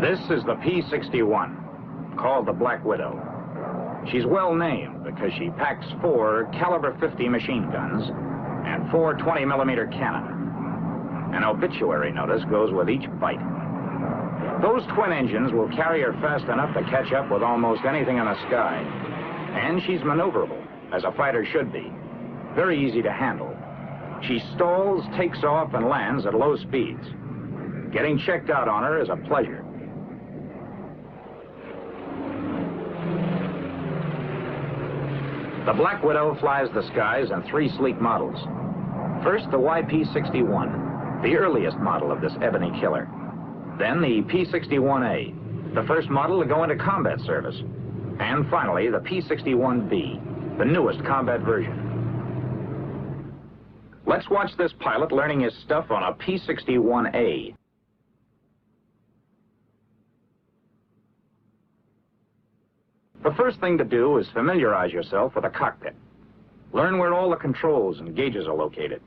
This is the P-61, called the Black Widow. She's well named because she packs 4 caliber 50 machine guns and 4 20-millimeter cannon. An obituary notice goes with each bite. Those twin engines will carry her fast enough to catch up with almost anything in the sky. And she's maneuverable, as a fighter should be. Very easy to handle. She stalls, takes off, and lands at low speeds. Getting checked out on her is a pleasure. The Black Widow flies the skies in 3 sleek models. First, the YP-61, the earliest model of this ebony killer. Then the P-61A, the first model to go into combat service. And finally, the P-61B, the newest combat version. Let's watch this pilot learning his stuff on a P-61A. The first thing to do is familiarize yourself with the cockpit. Learn where all the controls and gauges are located.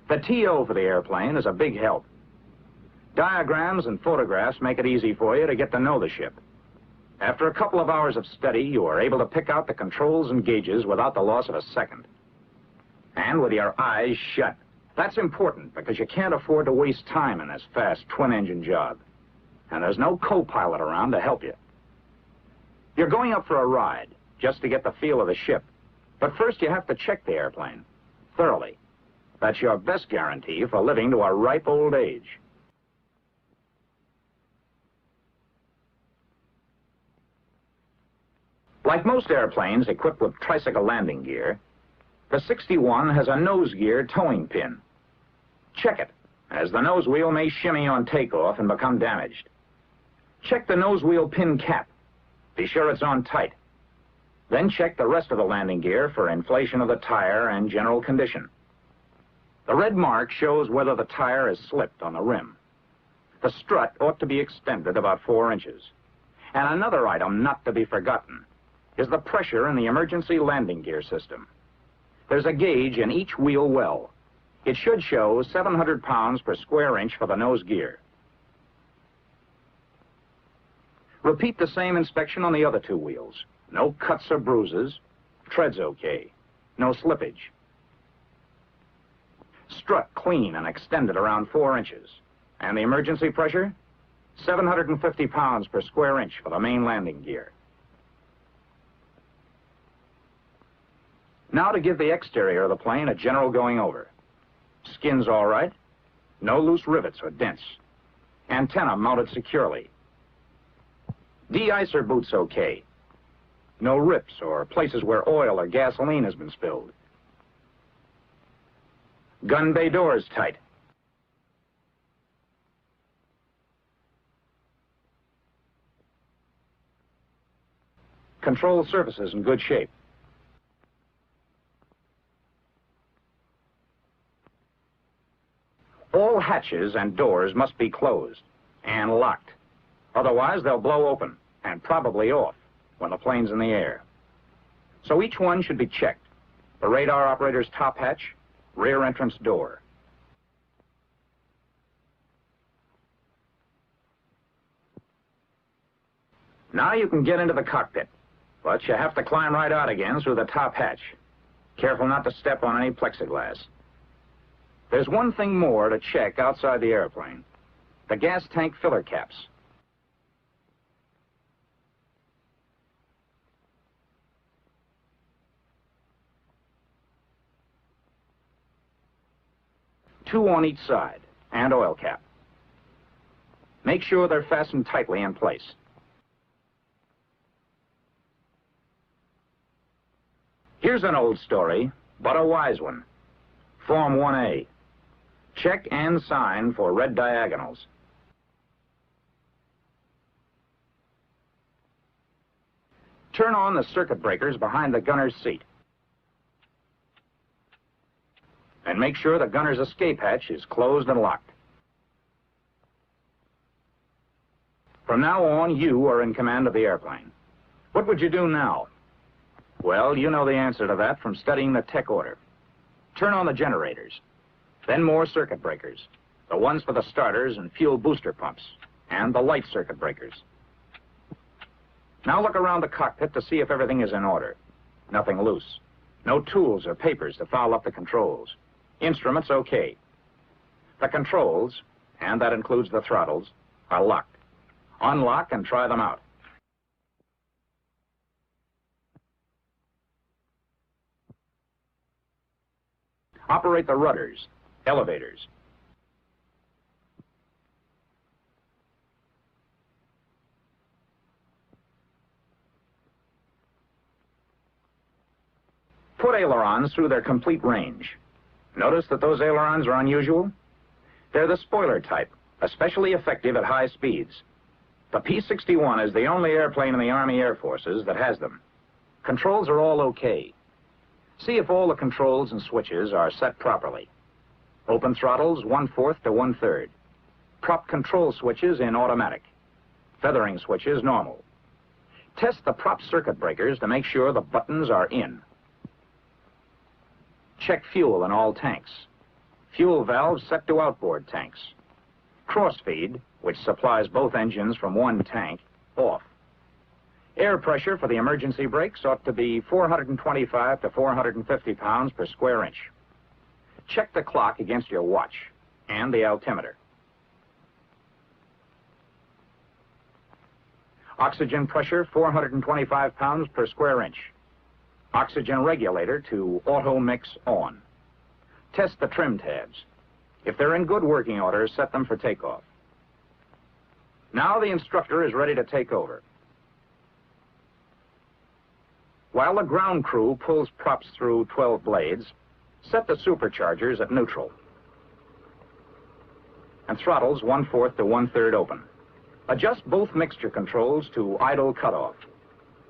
The TO for the airplane is a big help. Diagrams and photographs make it easy for you to get to know the ship. After a couple of hours of study, you are able to pick out the controls and gauges without the loss of a second. And with your eyes shut. That's important because you can't afford to waste time in this fast twin-engine job. And there's no co-pilot around to help you. You're going up for a ride, just to get the feel of the ship. But first you have to check the airplane, thoroughly. That's your best guarantee for living to a ripe old age. Like most airplanes equipped with tricycle landing gear, the 61 has a nose gear towing pin. Check it, as the nose wheel may shimmy on takeoff and become damaged. Check the nose wheel pin cap. Be sure it's on tight. Then check the rest of the landing gear for inflation of the tire and general condition. The red mark shows whether the tire has slipped on the rim. The strut ought to be extended about 4 inches. And another item not to be forgotten is the pressure in the emergency landing gear system. There's a gauge in each wheel well. It should show 700 pounds per square inch for the nose gear. Repeat the same inspection on the other 2 wheels. No cuts or bruises. Tread's okay. No slippage. Strut clean and extended around 4 inches. And the emergency pressure? 750 pounds per square inch for the main landing gear. Now to give the exterior of the plane a general going over. Skin's all right. No loose rivets or dents. Antenna mounted securely. De-icer boots okay. No rips or places where oil or gasoline has been spilled. Gun bay doors tight. Control surfaces in good shape. All hatches and doors must be closed and locked. Otherwise, they'll blow open and probably off when the plane's in the air. So each one should be checked. The radar operator's top hatch, rear entrance door. Now you can get into the cockpit, but you have to climb right out again through the top hatch. Careful not to step on any plexiglass. There's one thing more to check outside the airplane. The gas tank filler caps. Two on each side, and oil cap. Make sure they're fastened tightly in place. Here's an old story, but a wise one. Form 1A. Check and sign for red diagonals. Turn on the circuit breakers behind the gunner's seat. And make sure the gunner's escape hatch is closed and locked. From now on, you are in command of the airplane. What would you do now? Well, you know the answer to that from studying the tech order. Turn on the generators, then more circuit breakers, the ones for the starters and fuel booster pumps. and the light circuit breakers. Now look around the cockpit to see if everything is in order. Nothing loose. No tools or papers to foul up the controls. Instruments okay. The controls, and that includes the throttles, are locked. Unlock and try them out. Operate the rudders, elevators. Put ailerons through their complete range. Notice that those ailerons are unusual? They're the spoiler type, especially effective at high speeds. The P-61 is the only airplane in the Army Air Forces that has them. Controls are all okay. See if all the controls and switches are set properly. Open throttles 1/4 to 1/3. Prop control switches in automatic. Feathering switches normal. Test the prop circuit breakers to make sure the buttons are in. Check fuel in all tanks. Fuel valves set to outboard tanks. Crossfeed, which supplies both engines from one tank, off. Air pressure for the emergency brakes ought to be 425 to 450 pounds per square inch. Check the clock against your watch and the altimeter. Oxygen pressure 425 pounds per square inch. Oxygen regulator to auto mix on. Test the trim tabs. If they're in good working order, set them for takeoff. Now the instructor is ready to take over. While the ground crew pulls props through 12 blades, set the superchargers at neutral. And throttles 1/4 to 1/3 open. Adjust both mixture controls to idle cutoff.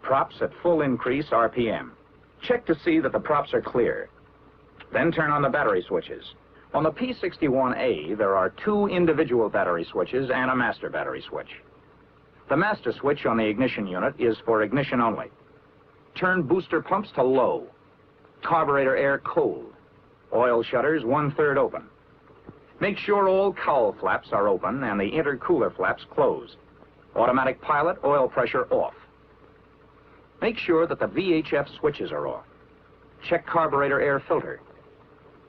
Props at full increase RPM. Check to see that the props are clear. Then turn on the battery switches. On the P-61A, there are 2 individual battery switches and a master battery switch. The master switch on the ignition unit is for ignition only. Turn booster pumps to low. Carburetor air cold. Oil shutters 1/3 open. Make sure all cowl flaps are open and the intercooler flaps closed. Automatic pilot oil pressure off. Make sure that the VHF switches are off. Check carburetor air filter.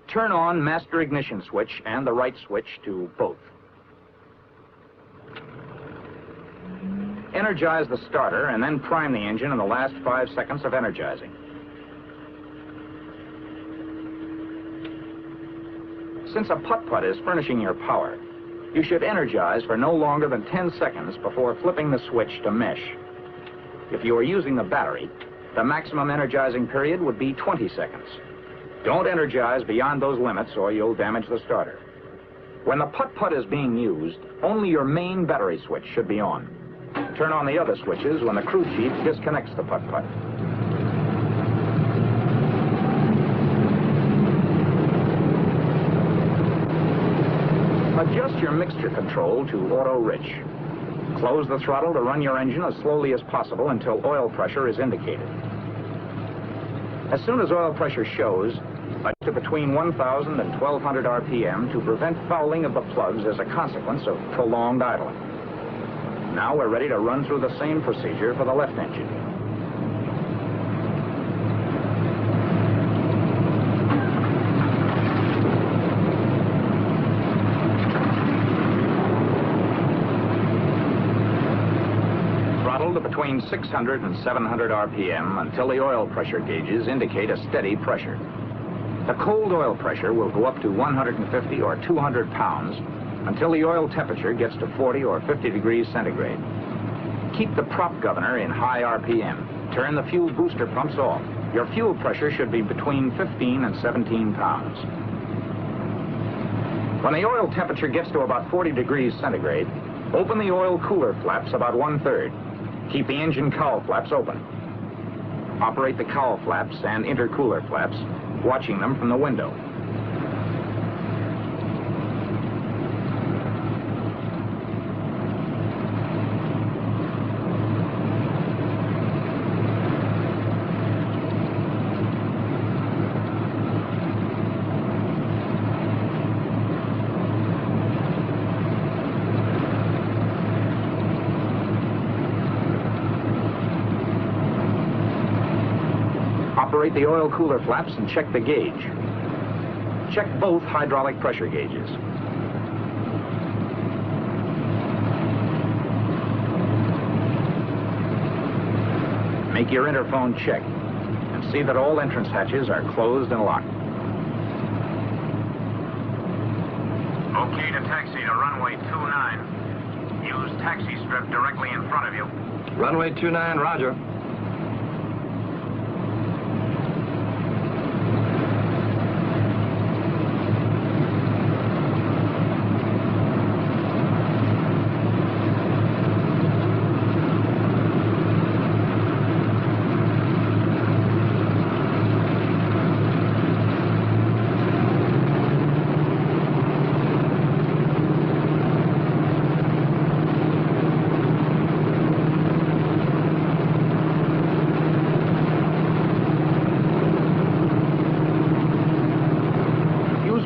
Turn on master ignition switch and the right switch to both. Energize the starter and then prime the engine in the last 5 seconds of energizing. Since a putt-putt is furnishing your power, you should energize for no longer than 10 seconds before flipping the switch to mesh. If you are using the battery, the maximum energizing period would be 20 seconds. Don't energize beyond those limits or you'll damage the starter. When the putt-putt is being used, only your main battery switch should be on. Turn on the other switches when the crew chief disconnects the putt-putt. Adjust your mixture control to auto-rich. Close the throttle to run your engine as slowly as possible until oil pressure is indicated. As soon as oil pressure shows, adjust to between 1,000 and 1,200 RPM to prevent fouling of the plugs as a consequence of prolonged idling. Now we're ready to run through the same procedure for the left engine. Throttle to between 600 and 700 RPM until the oil pressure gauges indicate a steady pressure. The cold oil pressure will go up to 150 or 200 pounds until the oil temperature gets to 40 or 50 degrees centigrade. Keep the prop governor in high RPM. Turn the fuel booster pumps off. Your fuel pressure should be between 15 and 17 pounds. When the oil temperature gets to about 40 degrees centigrade, open the oil cooler flaps about 1/3. Keep the engine cowl flaps open. Operate the cowl flaps and intercooler flaps, watching them from the window. Operate the oil cooler flaps and check the gauge. Check both hydraulic pressure gauges. Make your interphone check and see that all entrance hatches are closed and locked. Okay to taxi to runway 29. Use taxi strip directly in front of you. Runway 29, roger.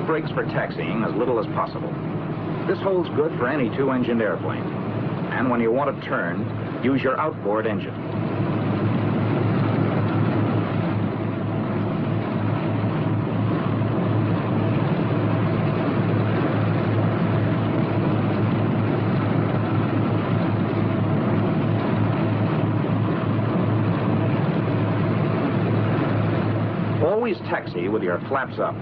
Brakes for taxiing as little as possible. This holds good for any two-engined airplane. And when you want to turn, use your outboard engine. Always taxi with your flaps up.